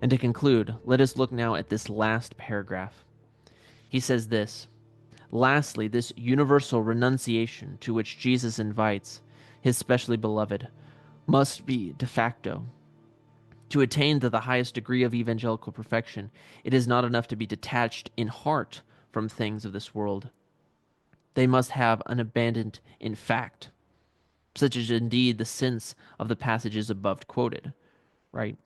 And to conclude, let us look now at this last paragraph. He says this: lastly, this universal renunciation to which Jesus invites his specially beloved must be de facto. To attain to the highest degree of evangelical perfection, it is not enough to be detached in heart from things of this world. They must have an abandoned in fact, such as indeed the sense of the passages above quoted, right?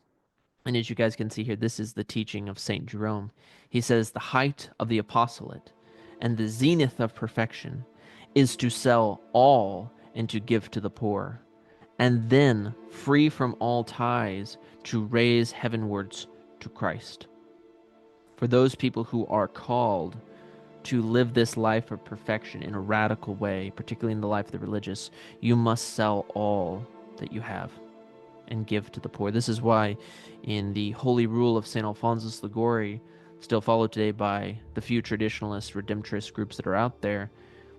And as you guys can see here, this is the teaching of Saint Jerome. He says the height of the apostolate and the zenith of perfection is to sell all and to give to the poor, and then, free from all ties, to raise heavenwards to Christ. For those people who are called to live this life of perfection in a radical way, particularly in the life of the religious, you must sell all that you have and give to the poor. This is why in the Holy Rule of St. Alphonsus Liguori, still followed today by the few traditionalist, redemptorist groups that are out there,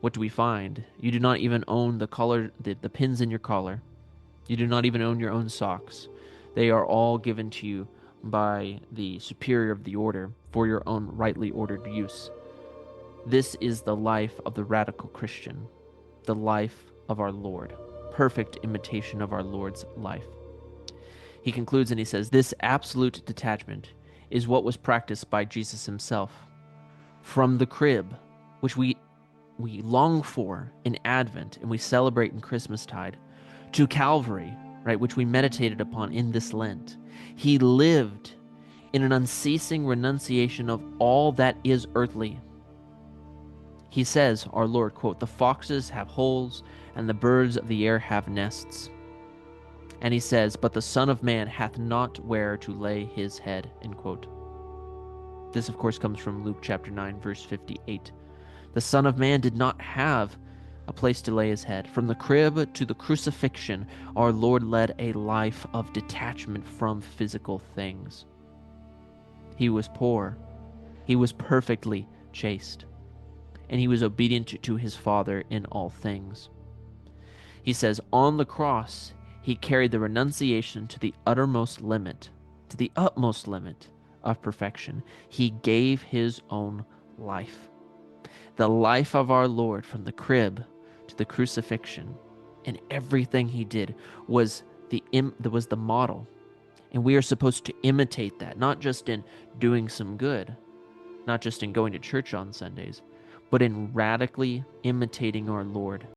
what do we find? You do not even own the collar, the pins in your collar. You do not even own your own socks. They are all given to you by the superior of the order for your own rightly ordered use. This is the life of the radical Christian, the life of our Lord, perfect imitation of our Lord's life. He concludes and he says, this absolute detachment is what was practiced by Jesus himself. From the crib, which we long for in Advent and we celebrate in Christmastide, to Calvary, right, which we meditated upon in this Lent, he lived in an unceasing renunciation of all that is earthly. He says, our Lord, quote, the foxes have holes and the birds of the air have nests. And he says, but the Son of Man hath not where to lay his head, end quote. This, of course, comes from Luke chapter 9, verse 58. The Son of Man did not have a place to lay his head. From the crib to the crucifixion, our Lord led a life of detachment from physical things. He was poor. He was perfectly chaste. And he was obedient to his Father in all things. He says, on the cross, he carried the renunciation to the uttermost limit, to the utmost limit of perfection. He gave his own life. The life of our Lord from the crib to the crucifixion and everything he did was the model. And we are supposed to imitate that, not just in doing some good, not just in going to church on Sundays, but in radically imitating our Lord